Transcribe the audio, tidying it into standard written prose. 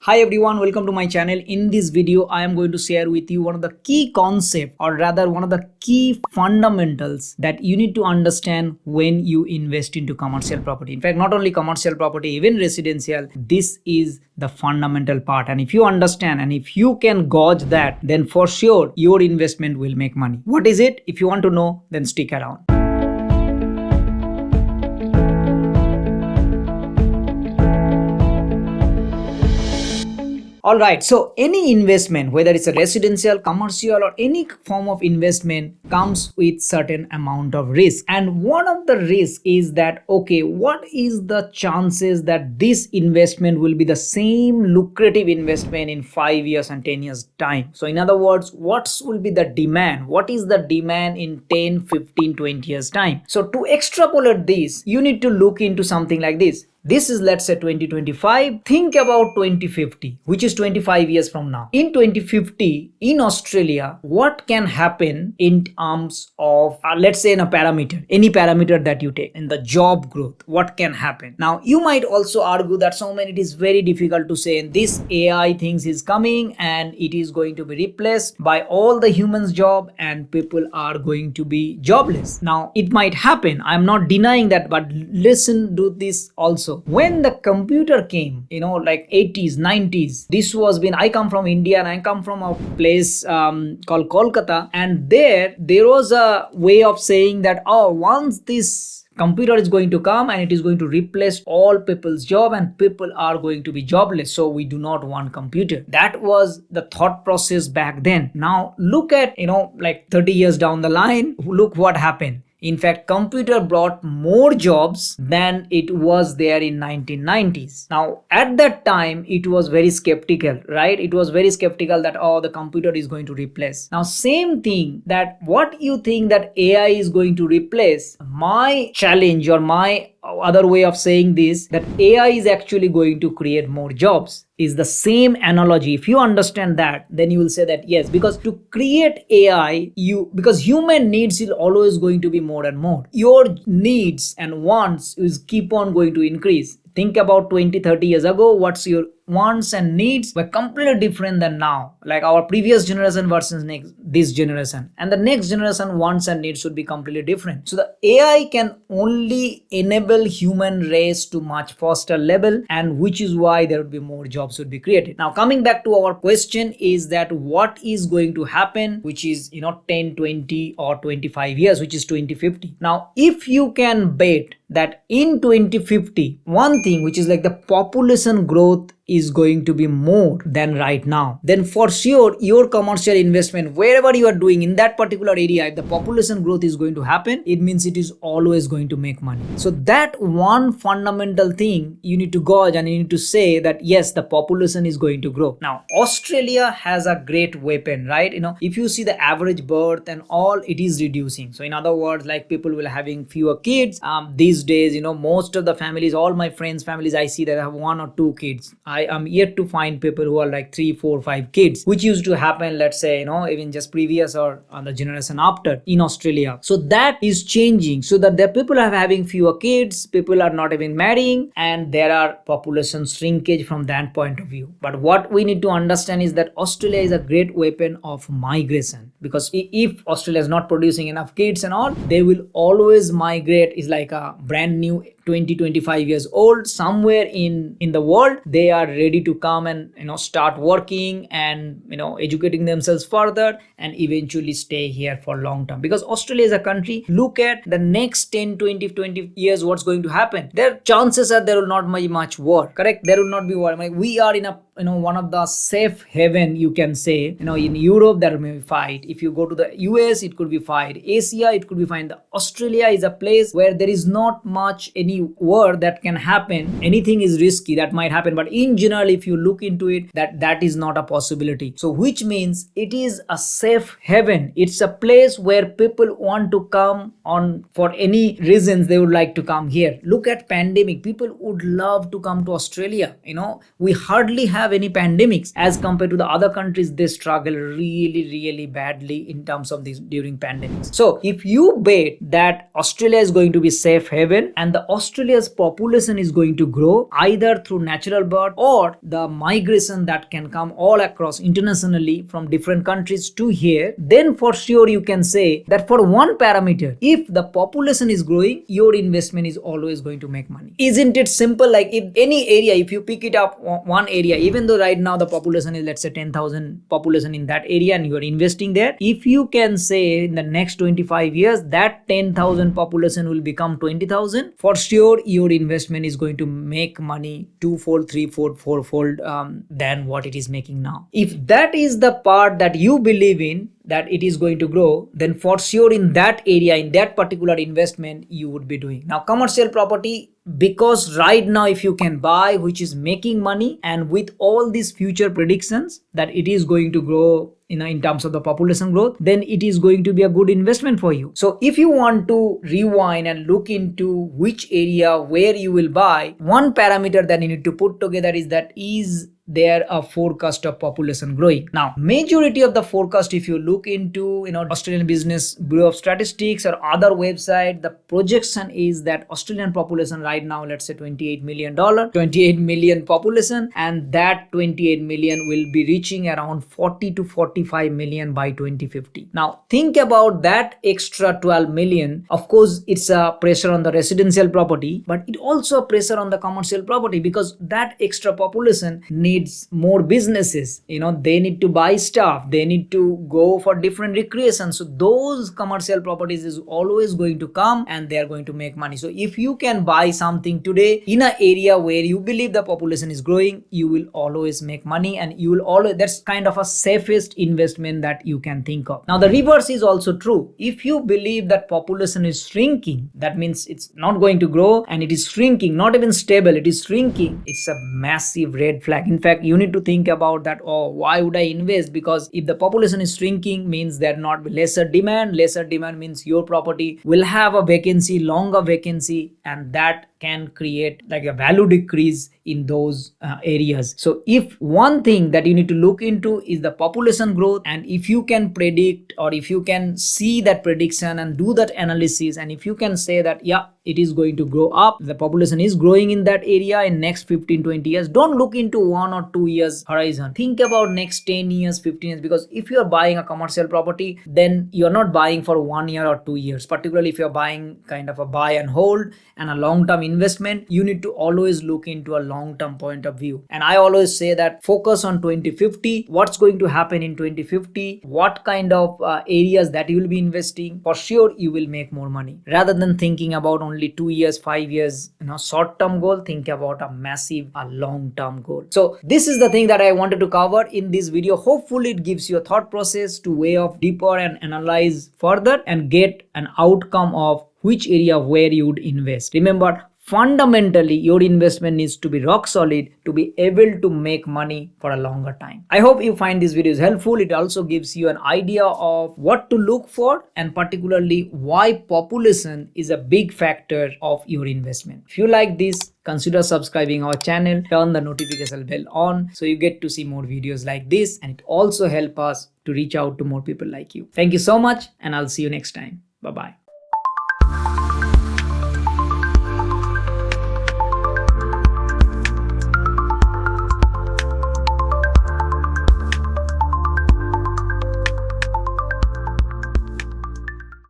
Hi everyone, welcome to my channel. In this video, I am going to share with you one of the key concepts, or rather one of the key fundamentals that you need to understand when you invest into commercial property. In fact, not only commercial property, even residential, this is the fundamental part. And if you understand and if you can gauge that, then for sure your investment will make money. What is it? If you want to know, then stick around. Alright, so any investment, whether it's a residential, commercial, or any form of investment, comes with certain amount of risk. And one of the risks is that, okay, what is the chances that this investment will be the same lucrative investment in 5 years and 10 years time? So in other words, what will be the demand? What is the demand in 10, 15, 20 years time? So to extrapolate this, you need to look into something like this. This is, let's say, 2025. Think about 2050, which is 25 years from now. In 2050, in Australia, what can happen in terms of, let's say, in a parameter, any parameter that you take, in the job growth, what can happen? Now, you might also argue that it is very difficult to say, this AI things is coming and it is going to be replaced by all the humans' job and people are going to be jobless. Now, it might happen. I'm not denying that, but listen to this also. When the computer came, like 80s, 90s, this was been, I come from India and I come from a place called Kolkata, and there was a way of saying that, once this computer is going to come and it is going to replace all people's job and people are going to be jobless, so we do not want computer. That was the thought process back then. Now look at, like 30 years down the line, look what happened. In fact, computer brought more jobs than it was there in 1990s. Now, at that time, it was very skeptical, right? It was very skeptical that, the computer is going to replace. Now, same thing, that what you think that AI is going to replace, my challenge or my other way of saying this, that AI is actually going to create more jobs, is the same analogy. If you understand that, then you will say that yes, because to create AI, because human needs is always going to be more and more. Your needs and wants is keep on going to increase. Think about 20, 30 years ago, what's your wants and needs were completely different than now. Like our previous generation versus this generation. And the next generation wants and needs should be completely different. So the AI can only enable human race to much faster level, and which is why there would be more jobs would be created. Now coming back to our question is that what is going to happen, which is 10, 20 or 25 years, which is 2050. Now if you can bet that in 2050, one thing which is like the population growth is going to be more than right now, then for sure your commercial investment, wherever you are doing in that particular area, if the population growth is going to happen, it means it is always going to make money. So that one fundamental thing you need to gauge, and you need to say that yes, the population is going to grow. Now Australia has a great weapon, right? If you see the average birth and all, it is reducing. So in other words, like people will having fewer kids these days. Most of the families, all my friends families, I see that have 1 or 2 kids. I am yet to find people who are like 3, 4, 5 kids, which used to happen, let's say, even just previous or on the generation after in Australia. So that is changing, so that the people are having fewer kids, people are not even marrying, and there are population shrinkage from that point of view. But what we need to understand is that Australia is a great weapon of migration, because if Australia is not producing enough kids and all, they will always migrate. Is like a brand new 20, 25 years old somewhere in the world. They are ready to come and start working and educating themselves further and eventually stay here for long term. Because Australia is a country, look at the next 10, 20 years, what's going to happen. Their chances are there will not be much war, correct? There will not be war. We are in a one of the safe haven, you can say. In Europe there may be fight. If you go to the US, it could be fight. Asia, it could be fine. Australia is a place where there is not much any war that can happen. Anything is risky that might happen, but in general, if you look into it, that is not a possibility. So which means it is a safe haven. It's a place where people want to come on for any reasons. They would like to come here. Look at pandemic, people would love to come to Australia. We hardly have any pandemics as compared to the other countries. They struggle really badly in terms of this during pandemics. So if you bet that Australia is going to be safe haven and the Australia's population is going to grow either through natural birth or the migration that can come all across internationally from different countries to here, then for sure you can say that for one parameter, if the population is growing, your investment is always going to make money. Isn't it simple? Like if any area, if you pick it up one area, even though right now the population is let's say 10,000 population in that area and you are investing there, if you can say in the next 25 years that 10,000 population will become 20,000, for sure your investment is going to make money twofold, threefold, fourfold than what it is making now. If that is the part that you believe in, that it is going to grow, then for sure in that area, in that particular investment, you would be doing. Now commercial property, because right now if you can buy which is making money, and with all these future predictions that it is going to grow in terms of the population growth, then it is going to be a good investment for you. So if you want to rewind and look into which area where you will buy, one parameter that you need to put together is that is there a forecast of population growing. Now majority of the forecast, if you look into Australian Business Bureau of Statistics or other website, the projection is that Australian population right now, let's say 28 million population, and that 28 million will be reaching around 40 to 45 million by 2050. Now think about that extra 12 million. Of course it's a pressure on the residential property, but it also a pressure on the commercial property, because that extra population needs more businesses. They need to buy stuff, they need to go for different recreations. So those commercial properties is always going to come and they are going to make money. So if you can buy something today in an area where you believe the population is growing, you will always make money, and you will always, that's kind of a safest investment that you can think of. Now the reverse is also true. If you believe that population is shrinking, that means it's not going to grow and it is shrinking, not even stable, it is shrinking, it's a massive red flag. In fact, you need to think about that. Oh, why would I invest? Because if the population is shrinking, means there not be lesser demand. Lesser demand means your property will have a vacancy, longer vacancy, and that can create like a value decrease in those areas. So if one thing that you need to look into is the population growth, and if you can predict, or if you can see that prediction and do that analysis, and if you can say that yeah, it is going to grow up, the population is growing in that area in next 15-20 years, don't look into 1 or 2 years horizon, think about next 10 years, 15 years. Because if you are buying a commercial property, then you're not buying for 1 year or 2 years. Particularly if you're buying kind of a buy and hold and a long-term investment, you need to always look into a long-term point of view. And I always say that focus on 2050, what's going to happen in 2050, what kind of areas that you will be investing, for sure you will make more money, rather than thinking about only 2 years, 5 years short-term goal. Think about a massive long-term goal. So this is the thing that I wanted to cover in this video. Hopefully it gives you a thought process to weigh off deeper and analyze further and get an outcome of which area where you would invest. Remember, fundamentally your investment needs to be rock solid to be able to make money for a longer time. I hope you find this video helpful. It also gives you an idea of what to look for, and particularly why population is a big factor of your investment. If you like this, consider subscribing our channel, turn the notification bell on so you get to see more videos like this, and it also helps us to reach out to more people like you. Thank you so much, and I'll see you next time. Bye bye.